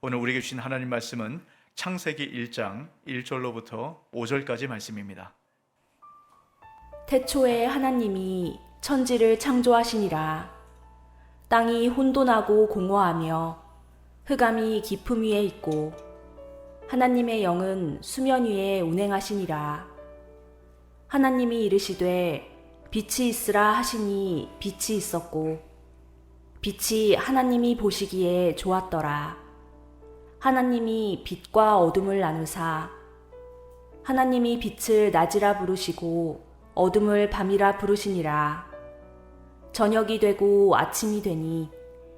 오늘 우리에게 주신 하나님 말씀은 창세기 1장 1절로부터 5절까지 말씀입니다. 태초에 하나님이 천지를 창조하시니라. 땅이 혼돈하고 공허하며 흑암이 깊음 위에 있고 하나님의 영은 수면 위에 운행하시니라. 하나님이 이르시되 빛이 있으라 하시니 빛이 있었고 빛이 하나님이 보시기에 좋았더라. 하나님이 빛과 어둠을 나누사 하나님이 빛을 낮이라 부르시고 어둠을 밤이라 부르시니라. 저녁이 되고 아침이 되니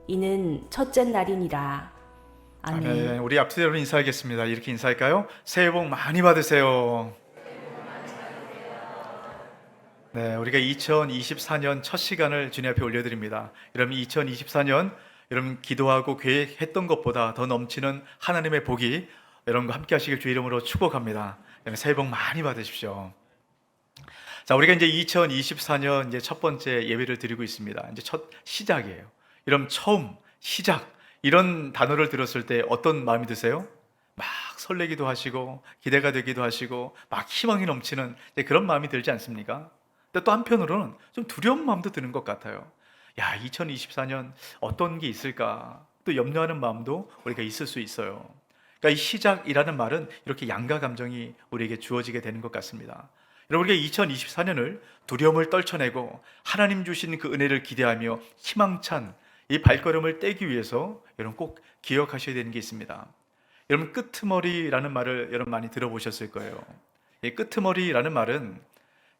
이는 첫째 날이니라. 아멘. 아멘. 우리 앞뒤로 인사하겠습니다. 이렇게 인사할까요? 새해 복 많이 받으세요. 네, 우리가 2024년 첫 시간을 주님 앞에 올려드립니다. 여러분 2024년 여러분 기도하고 계획했던 것보다 더 넘치는 하나님의 복이 여러분과 함께 하시길 주 이름으로 축복합니다. 새해 복 많이 받으십시오. 자, 우리가 이제 2024년 이제 첫 번째 예배를 드리고 있습니다. 이제 첫 시작이에요. 이런 처음, 시작 이런 단어를 들었을 때 어떤 마음이 드세요? 막 설레기도 하시고 기대가 되기도 하시고 막 희망이 넘치는 그런 마음이 들지 않습니까? 근데 또 한편으로는 좀 두려운 마음도 드는 것 같아요. 야, 2024년 어떤 게 있을까? 또 염려하는 마음도 우리가 있을 수 있어요. 그러니까 이 시작이라는 말은 이렇게 양가 감정이 우리에게 주어지게 되는 것 같습니다. 여러분, 우리가 2024년을 두려움을 떨쳐내고 하나님 주신 그 은혜를 기대하며 희망찬 이 발걸음을 떼기 위해서 여러분 꼭 기억하셔야 되는 게 있습니다. 여러분, 끄트머리라는 말을 여러분 많이 들어보셨을 거예요. 이 끄트머리라는 말은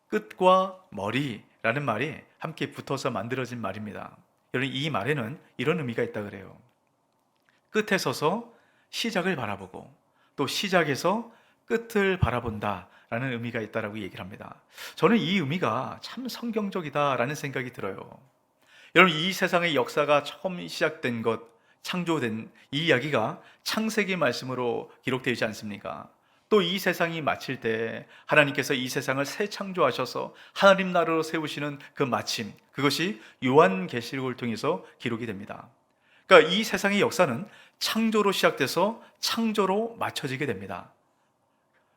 끝과 머리라는 말이 함께 붙어서 만들어진 말입니다. 여러분, 이 말에는 이런 의미가 있다 그래요. 끝에 서서 시작을 바라보고 또 시작에서 끝을 바라본다 라는 의미가 있다라고 얘기를 합니다. 저는 이 의미가 참 성경적이다라는 생각이 들어요. 여러분, 이 세상의 역사가 처음 시작된 것, 창조된 이 이야기가 창세기 말씀으로 기록되어 있지 않습니까? 또 이 세상이 마칠 때 하나님께서 이 세상을 새 창조하셔서 하나님 나라로 세우시는 그 마침, 그것이 요한계시록을 통해서 기록이 됩니다. 그러니까 이 세상의 역사는 창조로 시작돼서 창조로 맞춰지게 됩니다.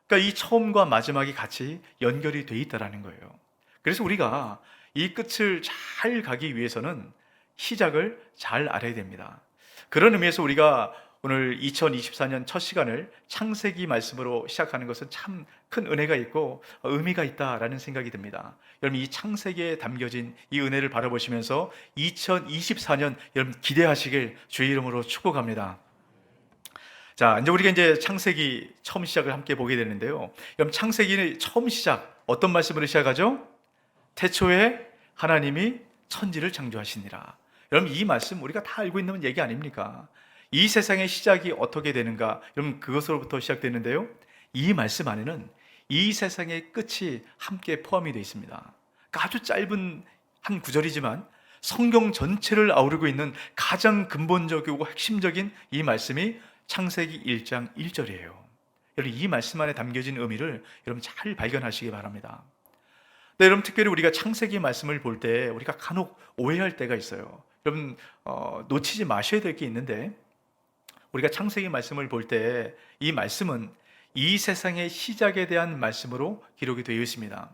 그러니까 이 처음과 마지막이 같이 연결이 돼 있다는 거예요. 그래서 우리가 이 끝을 잘 가기 위해서는 시작을 잘 알아야 됩니다. 그런 의미에서 우리가 오늘 2024년 첫 시간을 창세기 말씀으로 시작하는 것은 참 큰 은혜가 있고 의미가 있다라는 생각이 듭니다. 여러분, 이 창세기에 담겨진 이 은혜를 바라보시면서 2024년 여러분 기대하시길 주의 이름으로 축복합니다. 자, 이제 창세기 처음 시작을 함께 보게 되는데요. 그럼 창세기는 처음 시작 어떤 말씀으로 시작하죠? 태초에 하나님이 천지를 창조하시니라. 여러분, 이 말씀 우리가 다 알고 있는 얘기 아닙니까? 이 세상의 시작이 어떻게 되는가? 여러분, 그것으로부터 시작되는데요. 이 말씀 안에는 이 세상의 끝이 함께 포함이 되어 있습니다. 그러니까 아주 짧은 한 구절이지만 성경 전체를 아우르고 있는 가장 근본적이고 핵심적인 이 말씀이 창세기 1장 1절이에요. 여러분, 이 말씀 안에 담겨진 의미를 여러분 잘 발견하시기 바랍니다. 네, 여러분, 특별히 우리가 창세기 말씀을 볼 때 우리가 간혹 오해할 때가 있어요. 여러분, 놓치지 마셔야 될 게 있는데, 우리가 창세기 말씀을 볼 때 이 말씀은 이 세상의 시작에 대한 말씀으로 기록이 되어 있습니다.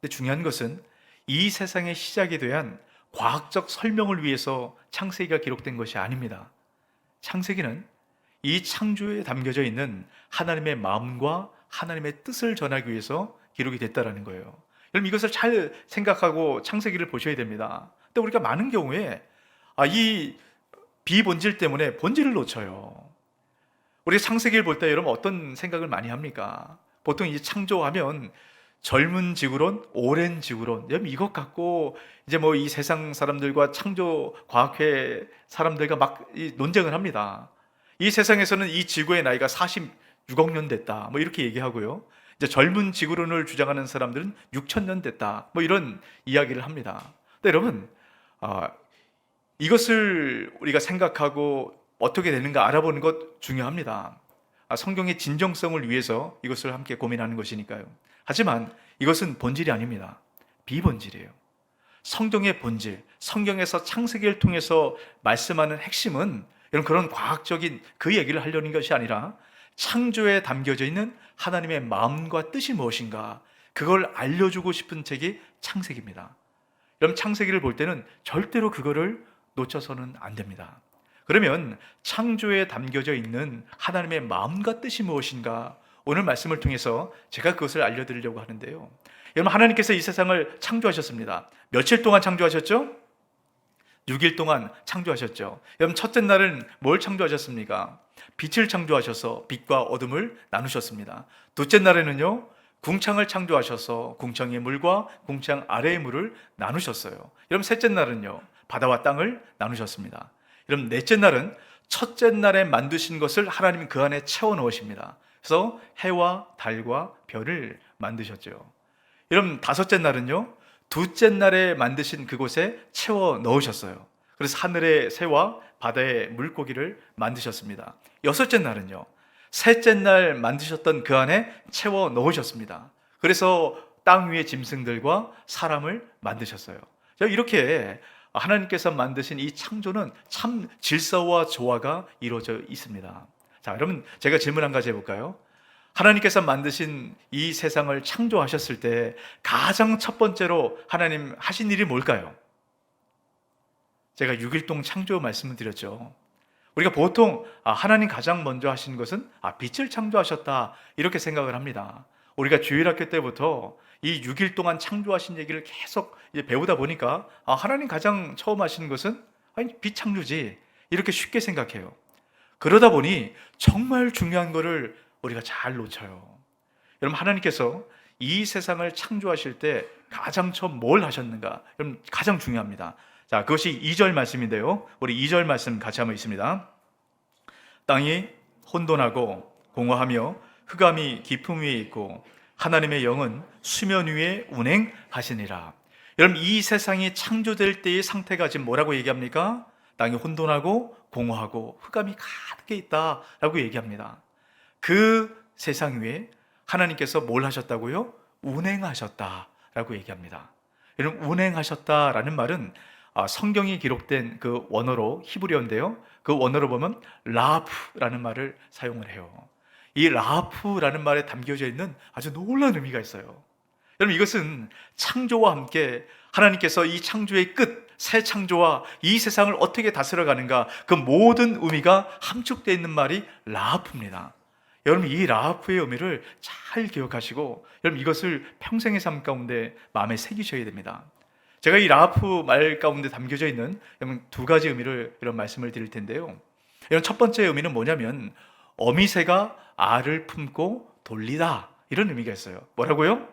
근데 중요한 것은 이 세상의 시작에 대한 과학적 설명을 위해서 창세기가 기록된 것이 아닙니다. 창세기는 이 창조에 담겨져 있는 하나님의 마음과 하나님의 뜻을 전하기 위해서 기록이 됐다는 거예요. 여러분, 이것을 잘 생각하고 창세기를 보셔야 됩니다. 근데 우리가 많은 경우에 이 비본질 때문에 본질을 놓쳐요. 우리 창세기를 볼 때 여러분 어떤 생각을 많이 합니까? 보통 이제 창조하면 젊은 지구론, 오랜 지구론, 여러분 이것 갖고 이제 뭐 이 세상 사람들과 창조 과학회 사람들과 막 논쟁을 합니다. 이 세상에서는 이 지구의 나이가 46억 년 됐다, 뭐 이렇게 얘기하고요. 이제 젊은 지구론을 주장하는 사람들은 6천 년 됐다, 뭐 이런 이야기를 합니다. 근데 여러분, 이것을 우리가 생각하고 어떻게 되는가 알아보는 것 중요합니다. 성경의 진정성을 위해서 이것을 함께 고민하는 것이니까요. 하지만 이것은 본질이 아닙니다. 비본질이에요. 성경의 본질, 성경에서 창세기를 통해서 말씀하는 핵심은 여러분, 그런 과학적인 그 얘기를 하려는 것이 아니라 창조에 담겨져 있는 하나님의 마음과 뜻이 무엇인가, 그걸 알려주고 싶은 책이 창세기입니다. 여러분, 창세기를 볼 때는 절대로 그거를 놓쳐서는 안 됩니다. 그러면 창조에 담겨져 있는 하나님의 마음과 뜻이 무엇인가, 오늘 말씀을 통해서 제가 그것을 알려드리려고 하는데요. 여러분, 하나님께서 이 세상을 창조하셨습니다. 며칠 동안 창조하셨죠? 6일 동안 창조하셨죠. 여러분, 첫째 날은 뭘 창조하셨습니까? 빛을 창조하셔서 빛과 어둠을 나누셨습니다. 둘째 날에는요, 궁창을 창조하셔서 궁창의 물과 궁창 아래의 물을 나누셨어요. 여러분, 셋째 날은요, 바다와 땅을 나누셨습니다. 여러분, 넷째 날은 첫째 날에 만드신 것을 하나님 그 안에 채워 넣으십니다. 그래서 해와 달과 별을 만드셨죠. 여러분, 다섯째 날은요, 둘째 날에 만드신 그곳에 채워 넣으셨어요. 그래서 하늘의 새와 바다의 물고기를 만드셨습니다. 여섯째 날은요, 셋째 날 만드셨던 그 안에 채워 넣으셨습니다. 그래서 땅 위의 짐승들과 사람을 만드셨어요. 이렇게 하나님께서 만드신 이 창조는 참 질서와 조화가 이루어져 있습니다. 자, 여러분, 제가 질문 한 가지 해볼까요? 하나님께서 만드신 이 세상을 창조하셨을 때 가장 첫 번째로 하나님 하신 일이 뭘까요? 제가 6일동 창조 말씀을 드렸죠. 우리가 보통 하나님 가장 먼저 하신 것은 빛을 창조하셨다, 이렇게 생각을 합니다. 우리가 주일학교 때부터 이 6일 동안 창조하신 얘기를 계속 이제 배우다 보니까 하나님 가장 처음 하신 것은 빛 창조지, 이렇게 쉽게 생각해요. 그러다 보니 정말 중요한 거를 우리가 잘 놓쳐요. 여러분, 하나님께서 이 세상을 창조하실 때 가장 처음 뭘 하셨는가? 여러분, 가장 중요합니다. 자, 그것이 2절 말씀인데요. 우리 2절 말씀 같이 한번 있습니다. 땅이 혼돈하고 공허하며 흑암이 깊음 위에 있고 하나님의 영은 수면 위에 운행하시니라. 여러분, 이 세상이 창조될 때의 상태가 지금 뭐라고 얘기합니까? 땅이 혼돈하고 공허하고 흑암이 가득해 있다라고 얘기합니다. 그 세상 위에 하나님께서 뭘 하셨다고요? 운행하셨다라고 얘기합니다. 여러분, 운행하셨다라는 말은 성경이 기록된 그 원어로 히브리어인데요, 그 원어로 보면 라프라는 말을 사용을 해요. 이 라프라는 말에 담겨져 있는 아주 놀라운 의미가 있어요. 여러분, 이것은 창조와 함께 하나님께서 이 창조의 끝, 새 창조와 이 세상을 어떻게 다스려가는가, 그 모든 의미가 함축되어 있는 말이 라프입니다. 여러분, 이 라프의 의미를 잘 기억하시고 여러분, 이것을 평생의 삶 가운데 마음에 새기셔야 됩니다. 제가 이 라프 말 가운데 담겨져 있는 두 가지 의미를 이런 말씀을 드릴 텐데요. 이런 첫 번째 의미는 뭐냐면 어미새가 알을 품고 돌리다, 이런 의미가 있어요. 뭐라고요?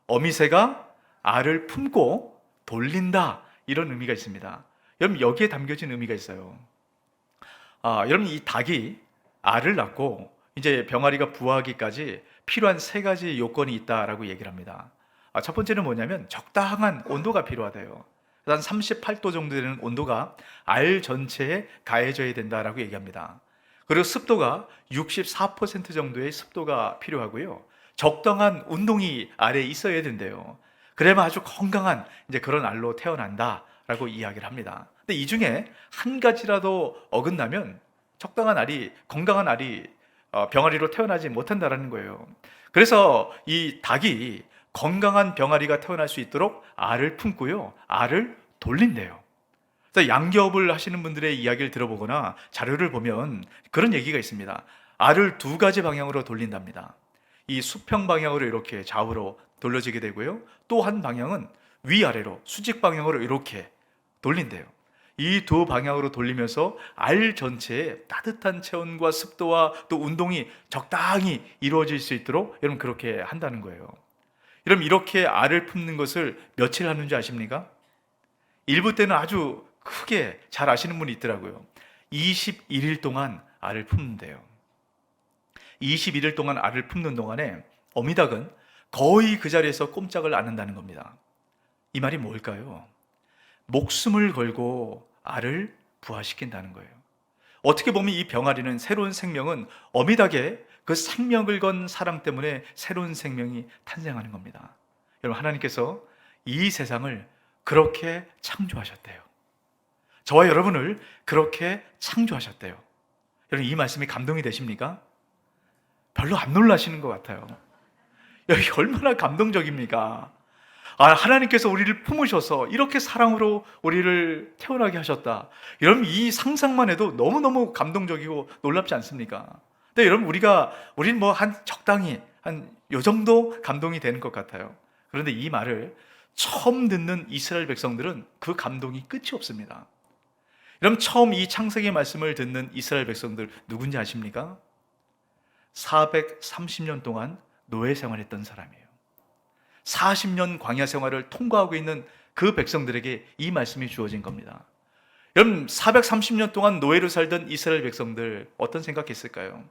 어미새가 알을 품고 돌린다, 이런 의미가 있습니다. 여러분, 여기에 담겨진 의미가 있어요. 여러분, 이 닭이 알을 낳고 이제 병아리가 부화하기까지 필요한 세 가지 요건이 있다라고 얘기를 합니다. 첫 번째는 뭐냐면 적당한 온도가 필요하대요. 한 38도 정도 되는 온도가 알 전체에 가해져야 된다라고 얘기합니다. 그리고 습도가 64% 정도의 습도가 필요하고요. 적당한 운동이 알에 있어야 된대요. 그래야만 아주 건강한 이제 그런 알로 태어난다라고 이야기를 합니다. 근데 이 중에 한 가지라도 어긋나면 적당한 알이, 건강한 알이 병아리로 태어나지 못한다라는 거예요. 그래서 이 닭이 건강한 병아리가 태어날 수 있도록 알을 품고요, 알을 돌린대요. 그래서 양기업을 하시는 분들의 이야기를 들어보거나 자료를 보면 그런 얘기가 있습니다. 알을 두 가지 방향으로 돌린답니다. 이 수평 방향으로 이렇게 좌우로 돌려지게 되고요, 또 한 방향은 위아래로 수직 방향으로 이렇게 돌린대요. 이 두 방향으로 돌리면서 알 전체에 따뜻한 체온과 습도와 또 운동이 적당히 이루어질 수 있도록 여러분 그렇게 한다는 거예요. 여러분, 이렇게 알을 품는 것을 며칠 하는지 아십니까? 일부 때는 아주 크게 잘 아시는 분이 있더라고요. 21일 동안 알을 품는데요. 21일 동안 알을 품는 동안에 어미닭은 거의 그 자리에서 꼼짝을 안 한다는 겁니다. 이 말이 뭘까요? 목숨을 걸고 알을 부화시킨다는 거예요. 어떻게 보면 이 병아리는, 새로운 생명은 어미닭의 그 생명을 건 사랑 때문에 새로운 생명이 탄생하는 겁니다. 여러분, 하나님께서 이 세상을 그렇게 창조하셨대요. 저와 여러분을 그렇게 창조하셨대요. 여러분, 이 말씀이 감동이 되십니까? 별로 안 놀라시는 것 같아요. 여기 얼마나 감동적입니까? 하나님께서 우리를 품으셔서 이렇게 사랑으로 우리를 태어나게 하셨다. 여러분, 이 상상만 해도 너무너무 감동적이고 놀랍지 않습니까? 근데 여러분, 우린 뭐 적당히 한 요 정도 감동이 되는 것 같아요. 그런데 이 말을 처음 듣는 이스라엘 백성들은 그 감동이 끝이 없습니다. 여러분, 처음 이 창세기 말씀을 듣는 이스라엘 백성들 누군지 아십니까? 430년 동안 노예 생활했던 사람이에요. 40년 광야 생활을 통과하고 있는 그 백성들에게 이 말씀이 주어진 겁니다. 여러분, 430년 동안 노예로 살던 이스라엘 백성들 어떤 생각했을까요?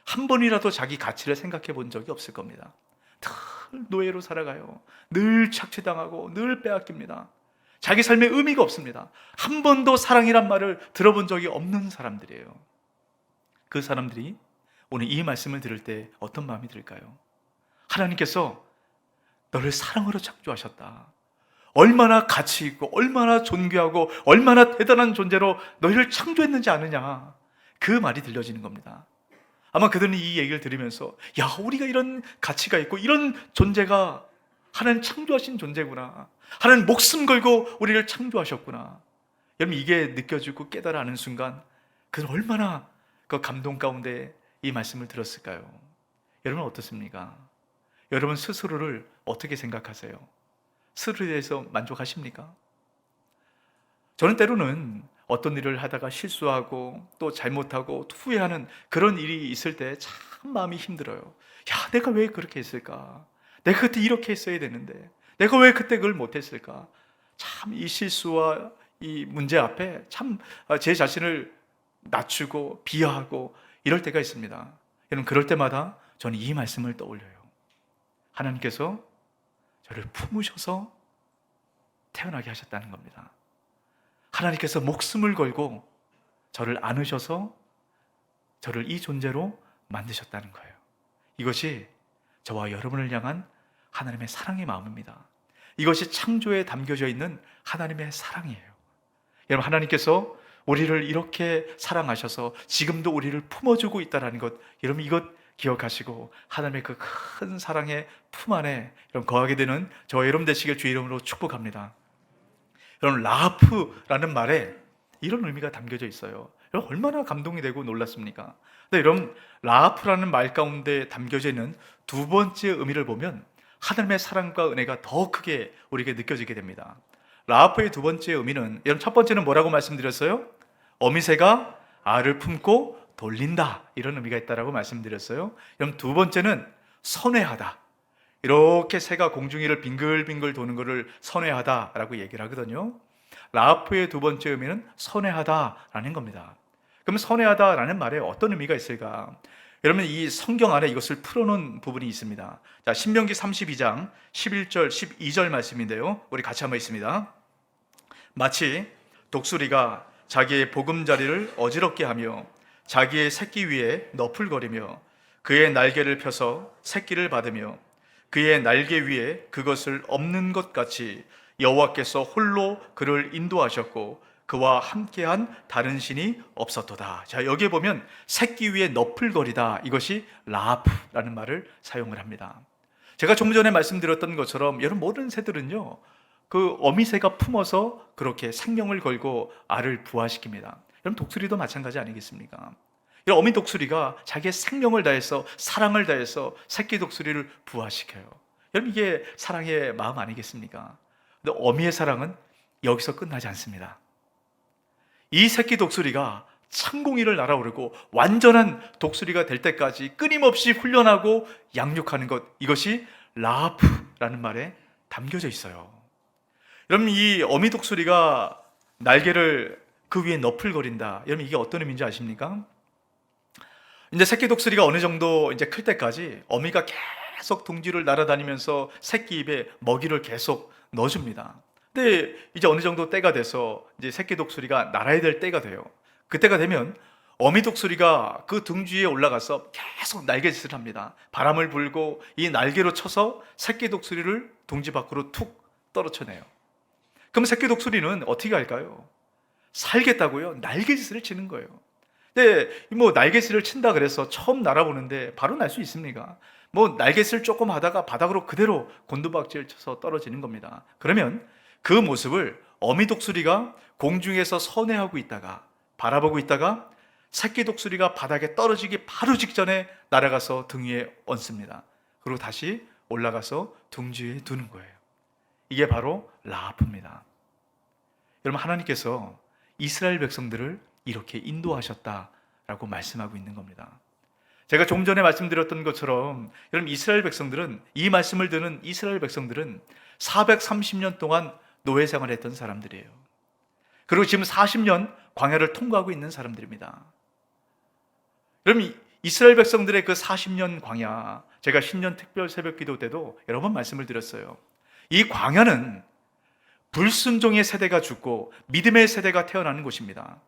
한 번이라도 자기 가치를 생각해 본 적이 없을 겁니다. 늘 노예로 살아가요. 늘 착취당하고 늘 빼앗깁니다. 자기 삶에 의미가 없습니다. 한 번도 사랑이란 말을 들어본 적이 없는 사람들이에요. 그 사람들이 오늘 이 말씀을 들을 때 어떤 마음이 들까요? 하나님께서 너를 사랑으로 창조하셨다. 얼마나 가치 있고 얼마나 존귀하고 얼마나 대단한 존재로 너희를 창조했는지 아느냐. 그 말이 들려지는 겁니다. 아마 그들은 이 얘기를 들으면서 우리가 이런 가치가 있고 이런 존재가 하나님 창조하신 존재구나. 하나님 목숨 걸고 우리를 창조하셨구나. 여러분, 이게 느껴지고 깨달아하는 순간 그는 얼마나 그 감동 가운데 이 말씀을 들었을까요? 여러분, 어떻습니까? 여러분 스스로를 어떻게 생각하세요? 스스로에 대해서 만족하십니까? 저는 때로는 어떤 일을 하다가 실수하고 또 잘못하고 후회하는 그런 일이 있을 때 참 마음이 힘들어요. 내가 왜 그렇게 했을까? 내가 그때 이렇게 했어야 되는데 내가 왜 그때 그걸 못했을까? 참 이 실수와 이 문제 앞에 참 제 자신을 낮추고 비하하고 이럴 때가 있습니다. 여러분, 그럴 때마다 저는 이 말씀을 떠올려요. 하나님께서 저를 품으셔서 태어나게 하셨다는 겁니다. 하나님께서 목숨을 걸고 저를 안으셔서 저를 이 존재로 만드셨다는 거예요. 이것이 저와 여러분을 향한 하나님의 사랑의 마음입니다. 이것이 창조에 담겨져 있는 하나님의 사랑이에요. 여러분, 하나님께서 우리를 이렇게 사랑하셔서 지금도 우리를 품어주고 있다는 것, 여러분 이것 기억하시고 하나님의 그 큰 사랑의 품 안에 여러분 거하게 되는 저와 여러분 되시길 주의 이름으로 축복합니다. 여러분, 라하프라는 말에 이런 의미가 담겨져 있어요. 여러분, 얼마나 감동이 되고 놀랐습니까? 근데 여러분, 라하프라는 말 가운데 담겨져 있는 두 번째 의미를 보면 하나님의 사랑과 은혜가 더 크게 우리에게 느껴지게 됩니다. 라하프의 두 번째 의미는, 여러분, 첫 번째는 뭐라고 말씀드렸어요? 어미새가 알을 품고 돌린다, 이런 의미가 있다라고 말씀드렸어요. 여러분, 두 번째는 선회하다. 이렇게 새가 공중위를 빙글빙글 도는 것을 선회하다라고 얘기를 하거든요. 라하프의 두 번째 의미는 선회하다라는 겁니다. 그럼 선회하다라는 말에 어떤 의미가 있을까? 여러분, 이 성경 안에 이것을 풀어놓은 부분이 있습니다. 자, 신명기 32장 11절 12절 말씀인데요, 우리 같이 한번 읽습니다. 마치 독수리가 자기의 보금자리를 어지럽게 하며 자기의 새끼 위에 너풀거리며 그의 날개를 펴서 새끼를 받으며 그의 날개 위에 그것을 엎는 것 같이 여호와께서 홀로 그를 인도하셨고 그와 함께한 다른 신이 없었도다. 자, 여기에 보면 새끼 위에 너풀거리다, 이것이 라하프라는 말을 사용을 합니다. 제가 조금 전에 말씀드렸던 것처럼 여러분, 모든 새들은요, 그 어미새가 품어서 그렇게 생명을 걸고 알을 부화시킵니다. 여러분, 독수리도 마찬가지 아니겠습니까? 어미 독수리가 자기의 생명을 다해서 사랑을 다해서 새끼 독수리를 부화시켜요. 여러분, 이게 사랑의 마음 아니겠습니까? 근데 어미의 사랑은 여기서 끝나지 않습니다. 이 새끼 독수리가 창공이를 날아오르고 완전한 독수리가 될 때까지 끊임없이 훈련하고 양육하는 것, 이것이 라하프라는 말에 담겨져 있어요. 여러분, 이 어미 독수리가 날개를 그 위에 너풀거린다. 여러분, 이게 어떤 의미인지 아십니까? 이제 새끼 독수리가 어느 정도 이제 클 때까지 어미가 계속 둥지를 날아다니면서 새끼 입에 먹이를 계속 넣어줍니다. 근데 이제 어느 정도 때가 돼서 이제 새끼 독수리가 날아야 될 때가 돼요. 그때가 되면 어미 독수리가 그 둥지에 올라가서 계속 날개짓을 합니다. 바람을 불고 이 날개로 쳐서 새끼 독수리를 둥지 밖으로 툭 떨어쳐내요. 그럼 새끼 독수리는 어떻게 할까요? 살겠다고요? 날갯짓을 치는 거예요. 근데 뭐 날갯짓을 친다 그래서 처음 날아보는데 바로 날 수 있습니까? 뭐 날갯짓을 조금 하다가 바닥으로 그대로 곤두박질 쳐서 떨어지는 겁니다. 그러면 그 모습을 어미 독수리가 공중에서 선회하고 있다가 바라보고 있다가 새끼 독수리가 바닥에 떨어지기 바로 직전에 날아가서 등 위에 얹습니다. 그리고 다시 올라가서 둥지에 두는 거예요. 이게 바로 라합입니다. 여러분, 하나님께서 이스라엘 백성들을 이렇게 인도하셨다라고 말씀하고 있는 겁니다. 제가 조금 전에 말씀드렸던 것처럼 여러분, 이스라엘 백성들은, 이 말씀을 듣는 이스라엘 백성들은 430년 동안 노예 생활을 했던 사람들이에요. 그리고 지금 40년 광야를 통과하고 있는 사람들입니다. 여러분, 이스라엘 백성들의 그 40년 광야, 제가 신년 특별 새벽 기도 때도 여러 번 말씀을 드렸어요. 이 광야는 불순종의 세대가 죽고 믿음의 세대가 태어나는 곳입니다.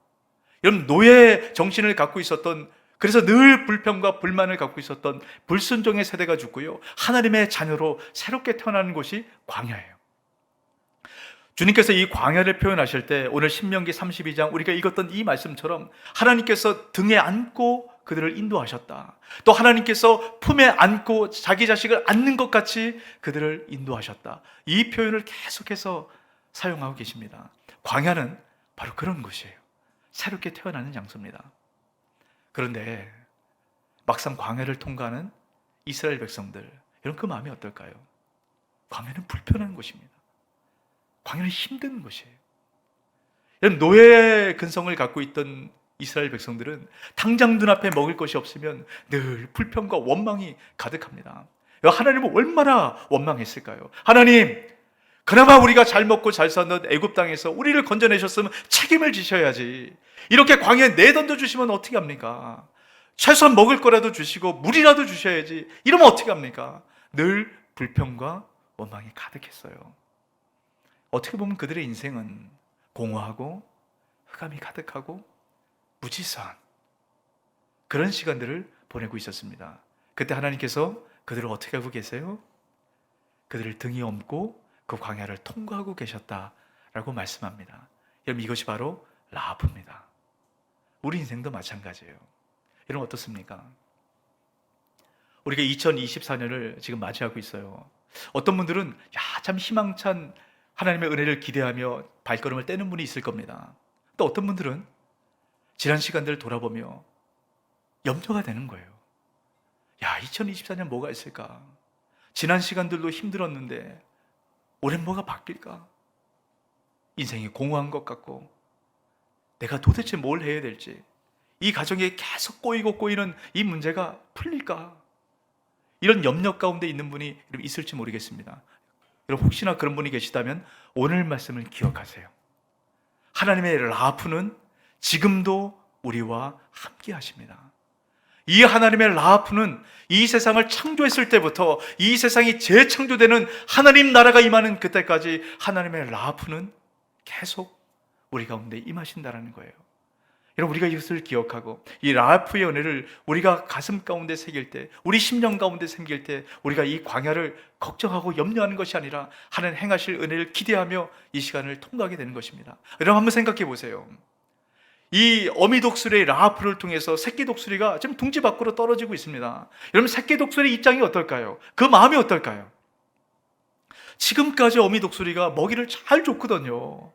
여러분, 노예 정신을 갖고 있었던, 그래서 늘 불평과 불만을 갖고 있었던 불순종의 세대가 죽고요, 하나님의 자녀로 새롭게 태어나는 곳이 광야예요. 주님께서 이 광야를 표현하실 때 오늘 신명기 32장 우리가 읽었던 이 말씀처럼 하나님께서 등에 안고 그들을 인도하셨다. 또 하나님께서 품에 안고 자기 자식을 안는 것 같이 그들을 인도하셨다. 이 표현을 계속해서 사용하고 계십니다. 광야는 바로 그런 곳이에요. 새롭게 태어나는 장소입니다. 그런데 막상 광야를 통과하는 이스라엘 백성들, 여러분, 그 마음이 어떨까요? 광야는 불편한 곳입니다. 광야는 힘든 곳이에요. 여러분, 노예 근성을 갖고 있던 이스라엘 백성들은 당장 눈앞에 먹을 것이 없으면 늘 불평과 원망이 가득합니다. 하나님은 얼마나 원망했을까요? 하나님, 그나마 우리가 잘 먹고 잘 사는 애굽 땅에서 우리를 건져내셨으면 책임을 지셔야지. 이렇게 광야에 내던져 주시면 어떻게 합니까? 최소한 먹을 거라도 주시고 물이라도 주셔야지. 이러면 어떻게 합니까? 늘 불평과 원망이 가득했어요. 어떻게 보면 그들의 인생은 공허하고 흑암이 가득하고 무지사한 그런 시간들을 보내고 있었습니다. 그때 하나님께서 그들을 어떻게 하고 계세요? 그들을 등에 업고 그 광야를 통과하고 계셨다라고 말씀합니다. 여러분, 이것이 바로 라합입니다. 우리 인생도 마찬가지예요. 여러분, 어떻습니까? 우리가 2024년을 지금 맞이하고 있어요. 어떤 분들은 참 희망찬 하나님의 은혜를 기대하며 발걸음을 떼는 분이 있을 겁니다. 또 어떤 분들은 지난 시간들을 돌아보며 염려가 되는 거예요. 2024년 뭐가 있을까? 지난 시간들도 힘들었는데 올해는 뭐가 바뀔까? 인생이 공허한 것 같고 내가 도대체 뭘 해야 될지, 이 가정에 계속 꼬이는 이 문제가 풀릴까? 이런 염려 가운데 있는 분이 있을지 모르겠습니다. 여러분, 혹시나 그런 분이 계시다면 오늘 말씀을 기억하세요. 하나님의 라하프는 지금도 우리와 함께 하십니다. 이 하나님의 라하프는 이 세상을 창조했을 때부터 이 세상이 재창조되는 하나님 나라가 임하는 그때까지 하나님의 라하프는 계속 우리 가운데 임하신다라는 거예요. 여러분, 우리가 이것을 기억하고 이 라하프의 은혜를 우리가 가슴 가운데 새길 때, 우리 심령 가운데 새길 때, 우리가 이 광야를 걱정하고 염려하는 것이 아니라 하나님 행하실 은혜를 기대하며 이 시간을 통과하게 되는 것입니다. 여러분, 한번 생각해 보세요. 이 어미 독수리의 라하프를 통해서 새끼 독수리가 지금 둥지 밖으로 떨어지고 있습니다. 여러분, 새끼 독수리 입장이 어떨까요? 그 마음이 어떨까요? 지금까지 어미 독수리가 먹이를 잘 줬거든요.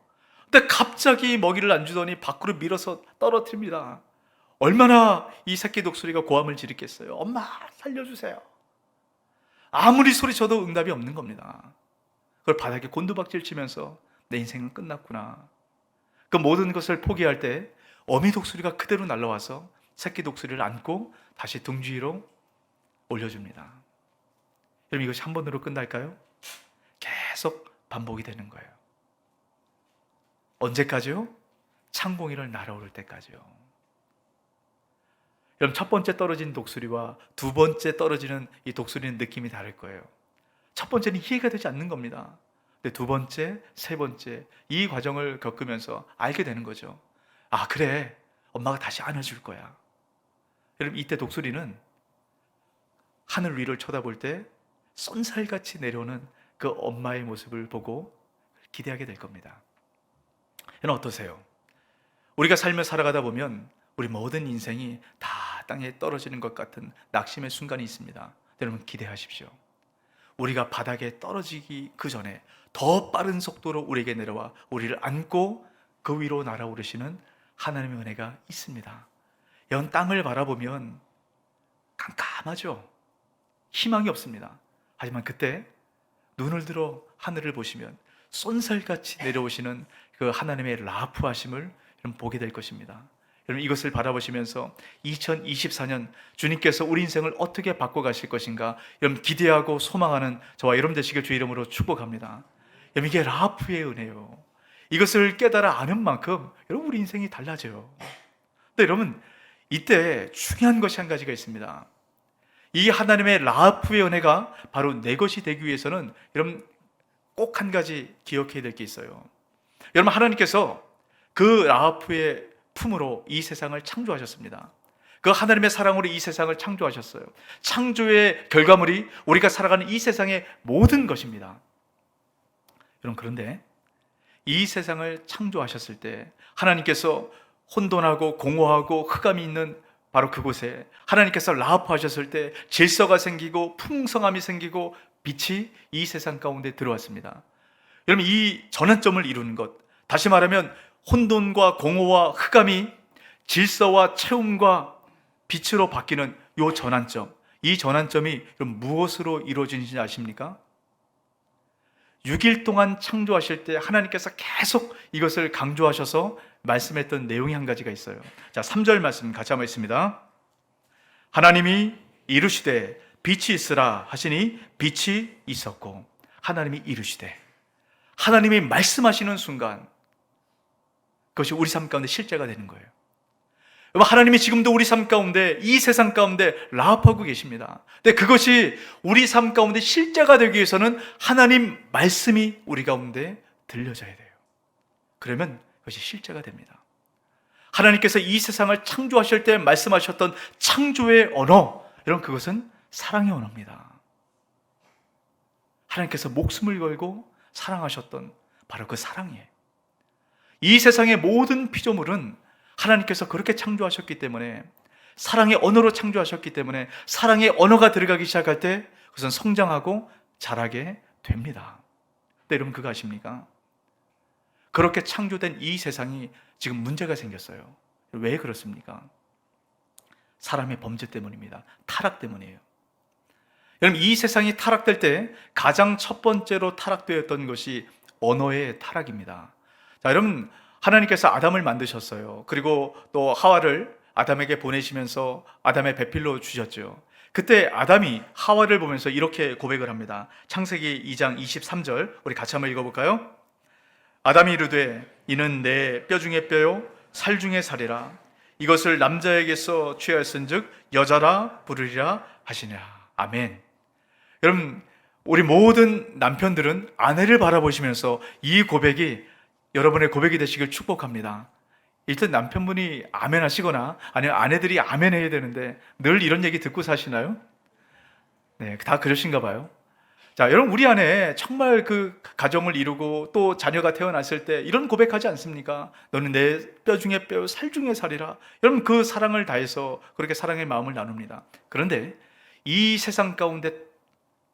근데 갑자기 먹이를 안 주더니 밖으로 밀어서 떨어뜨립니다. 얼마나 이 새끼 독수리가 고함을 지르겠어요. 엄마, 살려주세요. 아무리 소리쳐도 응답이 없는 겁니다. 그걸 바닥에 곤두박질 치면서 내 인생은 끝났구나. 그 모든 것을 포기할 때 어미 독수리가 그대로 날아와서 새끼 독수리를 안고 다시 둥지 위로 올려줍니다. 여러분, 이것이 한 번으로 끝날까요? 계속 반복이 되는 거예요. 언제까지요? 창공이를 날아오를 때까지요. 여러분, 첫 번째 떨어진 독수리와 두 번째 떨어지는 이 독수리는 느낌이 다를 거예요. 첫 번째는 이해가 되지 않는 겁니다. 근데 두 번째, 세 번째 이 과정을 겪으면서 알게 되는 거죠. 아, 그래, 엄마가 다시 안아줄 거야. 여러분, 이때 독수리는 하늘 위를 쳐다볼 때 쏜살같이 내려오는 그 엄마의 모습을 보고 기대하게 될 겁니다. 여러분, 어떠세요? 우리가 삶을 살아가다 보면 우리 모든 인생이 다 땅에 떨어지는 것 같은 낙심의 순간이 있습니다. 여러분 기대하십시오. 우리가 바닥에 떨어지기 그 전에 더 빠른 속도로 우리에게 내려와 우리를 안고 그 위로 날아오르시는 하나님의 은혜가 있습니다. 연 땅을 바라보면 깜깜하죠. 희망이 없습니다. 하지만 그때 눈을 들어 하늘을 보시면 쏜살같이 내려오시는 그 하나님의 라프하심을 보게 될 것입니다. 여러분 이것을 바라보시면서 2024년 주님께서 우리 인생을 어떻게 바꿔가실 것인가 여러분 기대하고 소망하는 저와 여러분 되시길 주의 이름으로 축복합니다. 여러분 이게 라프의 은혜요. 이것을 깨달아 아는 만큼 여러분 우리 인생이 달라져요. 근데 여러분 이때 중요한 것이 한 가지가 있습니다. 이 하나님의 라프의 은혜가 바로 내 것이 되기 위해서는 여러분 꼭 한 가지 기억해야 될 게 있어요. 여러분 하나님께서 그 라프의 품으로 이 세상을 창조하셨습니다. 그 하나님의 사랑으로 이 세상을 창조하셨어요. 창조의 결과물이 우리가 살아가는 이 세상의 모든 것입니다. 여러분 그런데 이 세상을 창조하셨을 때 하나님께서 혼돈하고 공허하고 흑암이 있는 바로 그곳에 하나님께서 라프하셨을 때 질서가 생기고 풍성함이 생기고 빛이 이 세상 가운데 들어왔습니다. 여러분 이 전환점을 이루는 것, 다시 말하면 혼돈과 공허와 흑암이 질서와 채움과 빛으로 바뀌는 이 전환점, 이 전환점이 그럼 무엇으로 이루어지는지 아십니까? 6일 동안 창조하실 때 하나님께서 계속 이것을 강조하셔서 말씀했던 내용이 한 가지가 있어요. 자, 3절 말씀 같이 한번 있습니다. 하나님이 이르시되 빛이 있으라 하시니 빛이 있었고, 하나님이 이르시되, 하나님이 말씀하시는 순간 그것이 우리 삶 가운데 실제가 되는 거예요. 하나님이 지금도 우리 삶 가운데 이 세상 가운데 라합하고 계십니다. 근데 그것이 우리 삶 가운데 실제가 되기 위해서는 하나님 말씀이 우리 가운데 들려져야 돼요. 그러면 그것이 실제가 됩니다. 하나님께서 이 세상을 창조하실 때 말씀하셨던 창조의 언어, 여러분 그것은 사랑의 언어입니다. 하나님께서 목숨을 걸고 사랑하셨던 바로 그 사랑이에요. 이 세상의 모든 피조물은 하나님께서 그렇게 창조하셨기 때문에, 사랑의 언어로 창조하셨기 때문에 사랑의 언어가 들어가기 시작할 때 그것은 성장하고 자라게 됩니다. 근데 여러분 그거 아십니까? 그렇게 창조된 이 세상이 지금 문제가 생겼어요. 왜 그렇습니까? 사람의 범죄 때문입니다. 타락 때문이에요. 여러분 이 세상이 타락될 때 가장 첫 번째로 타락되었던 것이 언어의 타락입니다. 자, 여러분 하나님께서 아담을 만드셨어요. 그리고 또 하와를 아담에게 보내시면서 아담의 배필로 주셨죠. 그때 아담이 하와를 보면서 이렇게 고백을 합니다. 창세기 2장 23절 우리 같이 한번 읽어볼까요? 아담이 이르되 이는 내 뼈 중에 뼈요 살 중에 살이라. 이것을 남자에게서 취하였은즉 여자라 부르리라 하시니라. 아멘. 여러분 우리 모든 남편들은 아내를 바라보시면서 이 고백이 여러분의 고백이 되시길 축복합니다. 일단 남편분이 아멘 하시거나 아니면 아내들이 아멘 해야 되는데 늘 이런 얘기 듣고 사시나요? 네, 다 그러신가 봐요. 자, 여러분 우리 안에 정말 그 가정을 이루고 또 자녀가 태어났을 때 이런 고백하지 않습니까? 너는 내 뼈 중에 뼈, 살 중에 살이라. 여러분 그 사랑을 다해서 그렇게 사랑의 마음을 나눕니다. 그런데 이 세상 가운데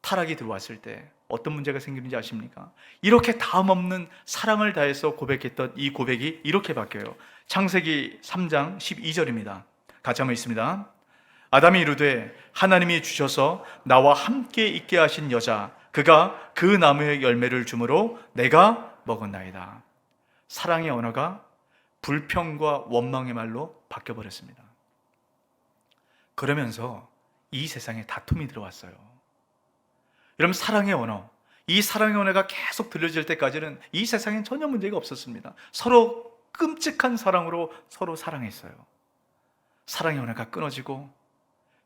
타락이 들어왔을 때 어떤 문제가 생기는지 아십니까? 이렇게 다음 없는 사랑을 다해서 고백했던 이 고백이 이렇게 바뀌어요. 창세기 3장 12절입니다. 같이 한번 있습니다. 아담이 이르되 하나님이 주셔서 나와 함께 있게 하신 여자 그가 그 나무의 열매를 주므로 내가 먹었나이다. 사랑의 언어가 불평과 원망의 말로 바뀌어버렸습니다. 그러면서 이 세상에 다툼이 들어왔어요. 여러분 사랑의 언어, 이 사랑의 언어가 계속 들려질 때까지는 이 세상엔 전혀 문제가 없었습니다. 서로 끔찍한 사랑으로 서로 사랑했어요. 사랑의 언어가 끊어지고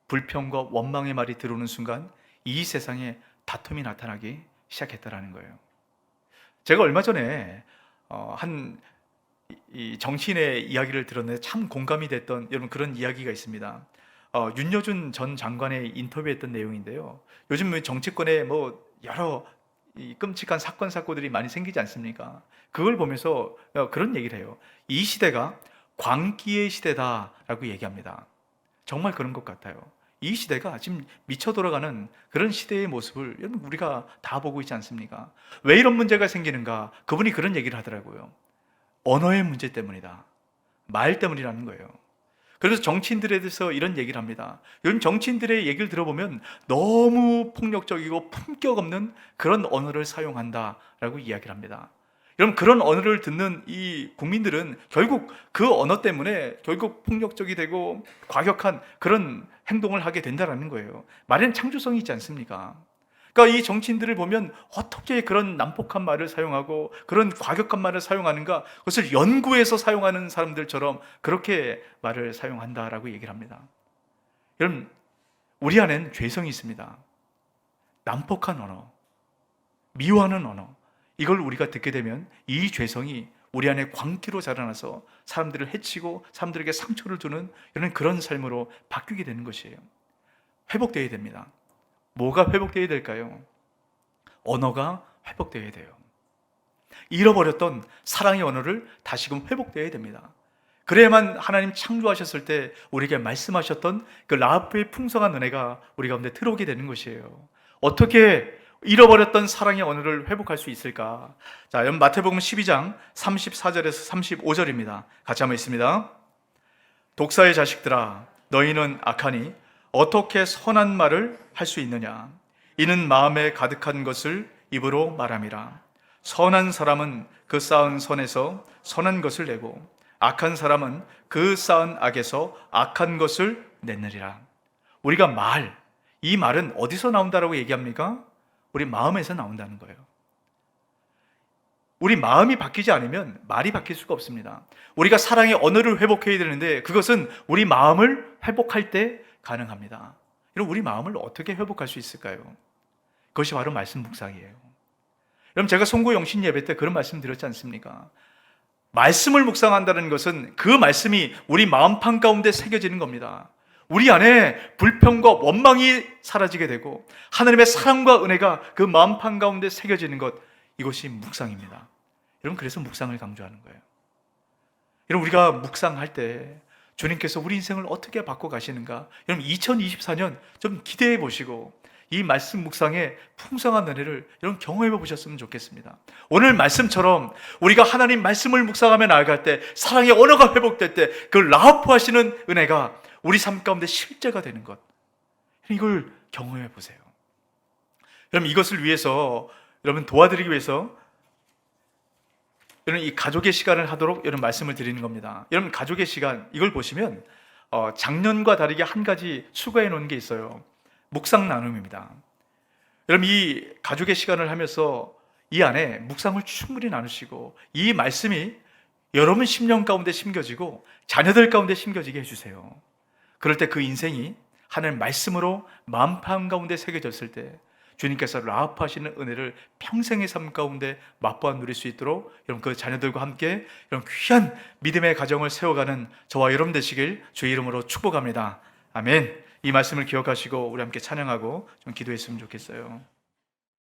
불평과 원망의 말이 들어오는 순간 이 세상에 다툼이 나타나기 시작했다라는 거예요. 제가 얼마 전에 이 정치인의 이야기를 들었는데 참 공감이 됐던 여러분 그런 이야기가 있습니다. 윤여준 전 장관의 인터뷰했던 내용인데요. 요즘 정치권에 뭐 여러 이 끔찍한 사건들이 많이 생기지 않습니까? 그걸 보면서 그런 얘기를 해요. 이 시대가 광기의 시대다라고 얘기합니다. 정말 그런 것 같아요. 이 시대가 지금 미쳐 돌아가는 그런 시대의 모습을 여러분 우리가 다 보고 있지 않습니까? 왜 이런 문제가 생기는가? 그분이 그런 얘기를 하더라고요. 언어의 문제 때문이다. 말 때문이라는 거예요. 그래서 정치인들에 대해서 이런 얘기를 합니다. 요즘 정치인들의 얘기를 들어보면 너무 폭력적이고 품격 없는 그런 언어를 사용한다라고 이야기를 합니다. 여러분, 그런 언어를 듣는 이 국민들은 결국 그 언어 때문에 결국 폭력적이 되고 과격한 그런 행동을 하게 된다는 거예요. 말에는 창조성이 있지 않습니까? 그러니까 이 정치인들을 보면 어떻게 그런 난폭한 말을 사용하고 그런 과격한 말을 사용하는가, 그것을 연구해서 사용하는 사람들처럼 그렇게 말을 사용한다라고 얘기를 합니다. 여러분, 우리 안에는 죄성이 있습니다. 난폭한 언어, 미워하는 언어, 이걸 우리가 듣게 되면 이 죄성이 우리 안에 광기로 자라나서 사람들을 해치고 사람들에게 상처를 주는 이런 그런 삶으로 바뀌게 되는 것이에요. 회복되어야 됩니다. 뭐가 회복되어야 될까요? 언어가 회복되어야 돼요. 잃어버렸던 사랑의 언어를 다시금 회복되어야 됩니다. 그래야만 하나님 창조하셨을 때 우리에게 말씀하셨던 그 라합의 풍성한 은혜가 우리 가운데 들어오게 되는 것이에요. 어떻게 잃어버렸던 사랑의 언어를 회복할 수 있을까? 자, 여러분 마태복음 12장 34절에서 35절입니다. 같이 한번 읽습니다. 독사의 자식들아, 너희는 악하니 어떻게 선한 말을 할 수 있느냐? 이는 마음에 가득한 것을 입으로 말함이라. 선한 사람은 그 쌓은 선에서 선한 것을 내고 악한 사람은 그 쌓은 악에서 악한 것을 내느리라. 우리가 이 말은 어디서 나온다라고 얘기합니까? 우리 마음에서 나온다는 거예요. 우리 마음이 바뀌지 않으면 말이 바뀔 수가 없습니다. 우리가 사랑의 언어를 회복해야 되는데 그것은 우리 마음을 회복할 때 가능합니다. 여러분, 우리 마음을 어떻게 회복할 수 있을까요? 그것이 바로 말씀 묵상이에요. 여러분, 제가 송구 영신 예배 때 그런 말씀 드렸지 않습니까? 말씀을 묵상한다는 것은 그 말씀이 우리 마음판 가운데 새겨지는 겁니다. 우리 안에 불평과 원망이 사라지게 되고 하나님의 사랑과 은혜가 그 마음판 가운데 새겨지는 것, 이것이 묵상입니다. 여러분, 그래서 묵상을 강조하는 거예요. 여러분, 우리가 묵상할 때 주님께서 우리 인생을 어떻게 바꿔 가시는가, 여러분 2024년 좀 기대해 보시고 이 말씀 묵상의 풍성한 은혜를 여러분 경험해 보셨으면 좋겠습니다. 오늘 말씀처럼 우리가 하나님 말씀을 묵상하며 나아갈 때, 사랑의 언어가 회복될 때 그 라하프 하시는 은혜가 우리 삶 가운데 실제가 되는 것, 이걸 경험해 보세요. 여러분, 이것을 위해서 여러분 도와드리기 위해서 여러분 이 가족의 시간을 하도록 여러분 말씀을 드리는 겁니다. 여러분, 가족의 시간, 이걸 보시면 작년과 다르게 한 가지 추가해 놓은 게 있어요. 묵상 나눔입니다. 여러분, 이 가족의 시간을 하면서 이 안에 묵상을 충분히 나누시고 이 말씀이 여러분 심령 가운데 심겨지고 자녀들 가운데 심겨지게 해주세요. 그럴 때 그 인생이 하나님 말씀으로 마음판 가운데 새겨졌을 때 주님께서 라하프 하시는 은혜를 평생의 삶 가운데 맛보아 누릴 수 있도록 여러분 그 자녀들과 함께 여러분 귀한 믿음의 가정을 세워가는 저와 여러분 되시길 주의 이름으로 축복합니다. 아멘. 이 말씀을 기억하시고 우리 함께 찬양하고 좀 기도했으면 좋겠어요.